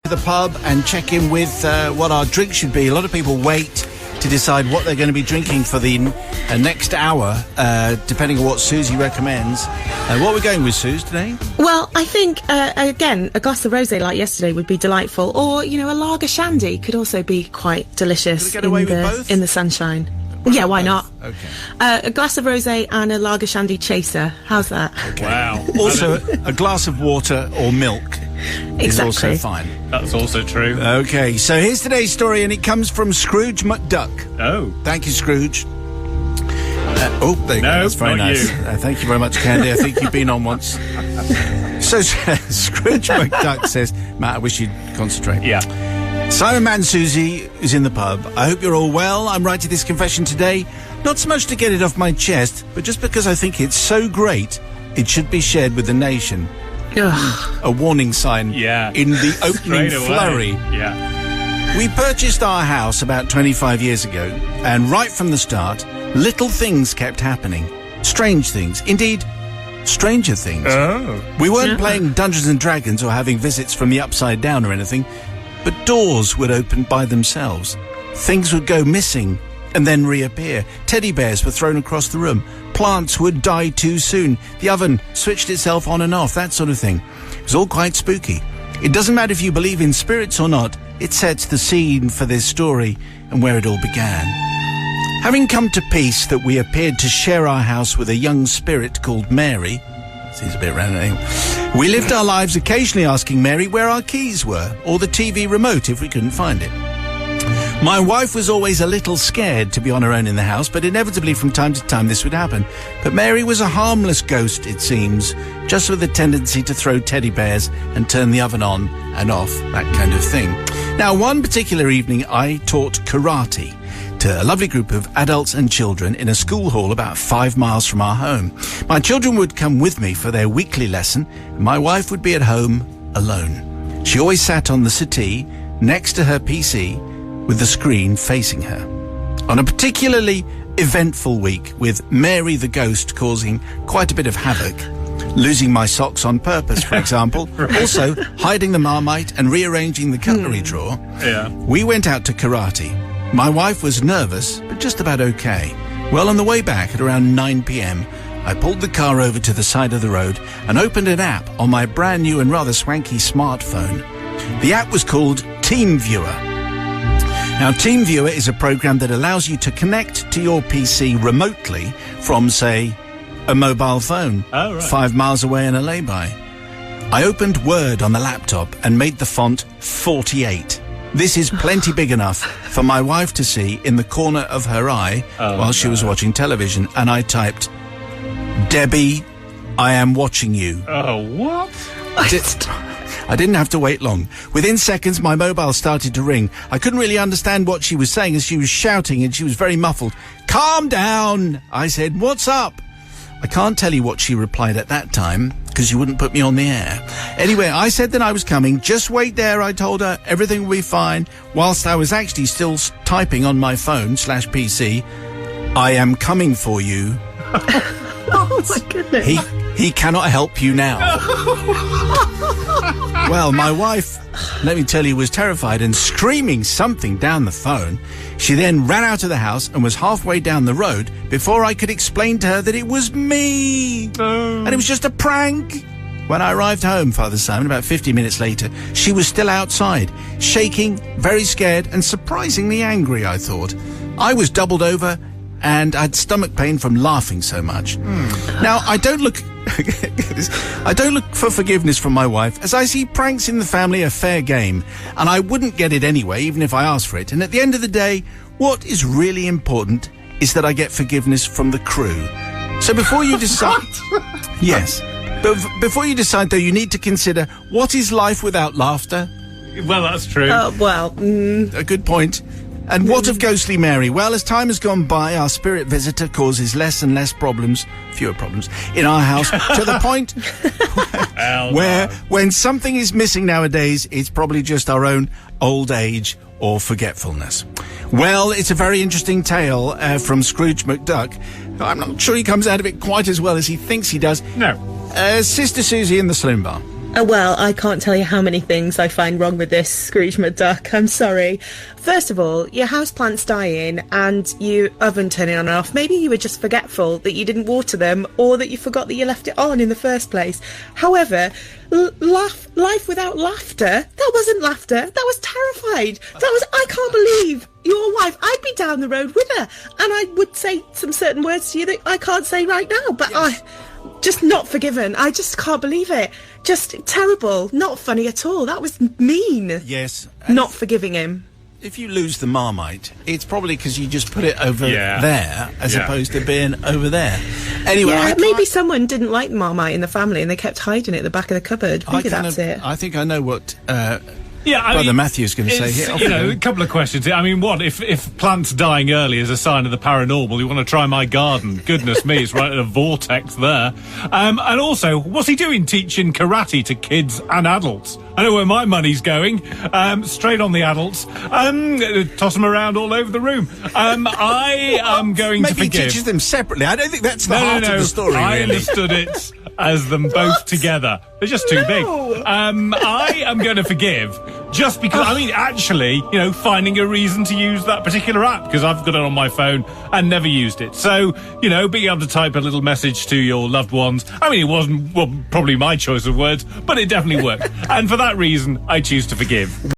to the pub and check in with what our drink should be. A lot of people wait to decide what they're going to be drinking for the next hour, depending on what Susie recommends. What are we going with, Suze, today? Well, I think, again, a glass of rosé like yesterday would be delightful. Or, you know, a lager shandy could also be quite delicious Can we get away with both? In the sunshine. Yeah, why not? Okay. A glass of rosé and a lager shandy chaser. How's that? Okay. Wow. Also, a glass of water or milk is also fine. That's also true. Okay, so here's today's story, and it comes from Scrooge Mcduck. Oh. Thank you, Scrooge. There you go. That's very not nice. you. Thank you very much, Candy. I think you've been on once. So Scrooge Mcduck says, Matt, I wish you'd concentrate. Yeah. Simon Man Susie is in the pub. I hope you're all well. I'm writing this confession today, not so much to get it off my chest, but just because I think it's so great, it should be shared with the nation. Ugh. A warning sign in the opening flurry. Yeah. We purchased our house about 25 years ago, and right from the start, little things kept happening. Strange things. Indeed, stranger things. Oh. We weren't playing Dungeons and Dragons or having visits from the upside down or anything, but doors would open by themselves. Things would go missing and then reappear. Teddy bears were thrown across the room. Plants would die too soon. The oven switched itself on and off, that sort of thing. It was all quite spooky. It doesn't matter if you believe in spirits or not, it sets the scene for this story and where it all began. Having come to peace that we appeared to share our house with a young spirit called Mary, seems a bit random, we lived our lives occasionally asking Mary where our keys were, or the TV remote if we couldn't find it. My wife was always a little scared to be on her own in the house, but inevitably from time to time this would happen. But Mary was a harmless ghost, it seems, just with a tendency to throw teddy bears and turn the oven on and off, that kind of thing. Now, one particular evening I taught karate to a lovely group of adults and children in a school hall about 5 miles from our home. My children would come with me for their weekly lesson, and my wife would be at home alone. She always sat on the settee next to her PC with the screen facing her. On a particularly eventful week, with Mary the ghost causing quite a bit of havoc, losing my socks on purpose, for example, also hiding the Marmite and rearranging the cutlery drawer, we went out to karate. My wife was nervous, but just about okay. Well, on the way back at around 9 p.m, I pulled the car over to the side of the road and opened an app on my brand new and rather swanky smartphone. The app was called TeamViewer. Now, TeamViewer is a program that allows you to connect to your PC remotely from, say, a mobile phone 5 miles away in a lay-by. I opened Word on the laptop and made the font 48. This is plenty big enough for my wife to see in the corner of her eye while she was watching television, and I typed, "Debbie, I am watching you." Oh, what? I didn't have to wait long. Within seconds, my mobile started to ring. I couldn't really understand what she was saying as she was shouting, and she was very muffled. "Calm down," I said. "What's up?" I can't tell you what she replied at that time, because you wouldn't put me on the air. Anyway, I said that I was coming. "Just wait there," I told her. "Everything will be fine," whilst I was actually still typing on my phone/PC, "I am coming for you." Oh, my goodness. He cannot help you now. Well, my wife, let me tell you, was terrified and screaming something down the phone. She then ran out of the house and was halfway down the road before I could explain to her that it was me. And it was just a prank. When I arrived home, Father Simon, about 50 minutes later, she was still outside, shaking, very scared and surprisingly angry, I thought. I was doubled over and I had stomach pain from laughing so much. Now, I don't look for forgiveness from my wife, as I see pranks in the family a fair game, and I wouldn't get it anyway, even if I asked for it. And at the end of the day, what is really important is that I get forgiveness from the crew. So before you decide... Yes. But before you decide, though, you need to consider, what is life without laughter? Well, that's true. A good point. And what of Ghostly Mary? Well, as time has gone by, our spirit visitor causes less and less problems, fewer problems, in our house, to the point where when something is missing nowadays, it's probably just our own old age or forgetfulness. Well, it's a very interesting tale from Scrooge Mcduck. I'm not sure he comes out of it quite as well as he thinks he does. No. Sister Susie in the Saloon Bar. Well, I can't tell you how many things I find wrong with this, Scrooge McDuck. I'm sorry. First of all, your houseplant's dying and your oven turning on and off. Maybe you were just forgetful that you didn't water them, or that you forgot that you left it on in the first place. However, life without laughter, that wasn't laughter. That was terrified. I can't believe your wife. I'd be down the road with her and I would say some certain words to you that I can't say right now, but Yes. just not forgiven. I just can't believe it. Just terrible. Not funny at all. That was mean. Yes. Not forgiving him. If you lose the Marmite, it's probably because you just put it over Yeah. there as Yeah. opposed to being over there. Anyway, Yeah, maybe someone didn't like Marmite in the family and they kept hiding it at the back of the cupboard. Maybe that's it. I think I know what Yeah, I Brother mean, Matthew's going to say it's, here. Off you you know, go. a couple of questions. I mean, what if plants dying early is a sign of the paranormal? You want to try my garden? Goodness me, it's right in a vortex there. And also, what's he doing teaching karate to kids and adults? I know where my money's going. Straight on the adults. Toss them around all over the room. I am going Maybe to he forgive. teaches them separately. I don't think that's the heart of the story, I really. understood it as them both together. They're just too big. I am going to forgive just because, I mean, actually, you know, finding a reason to use that particular app because I've got it on my phone and never used it. So, you know, being able to type a little message to your loved ones, I mean, it wasn't probably my choice of words, but it definitely worked. And for that reason, I choose to forgive.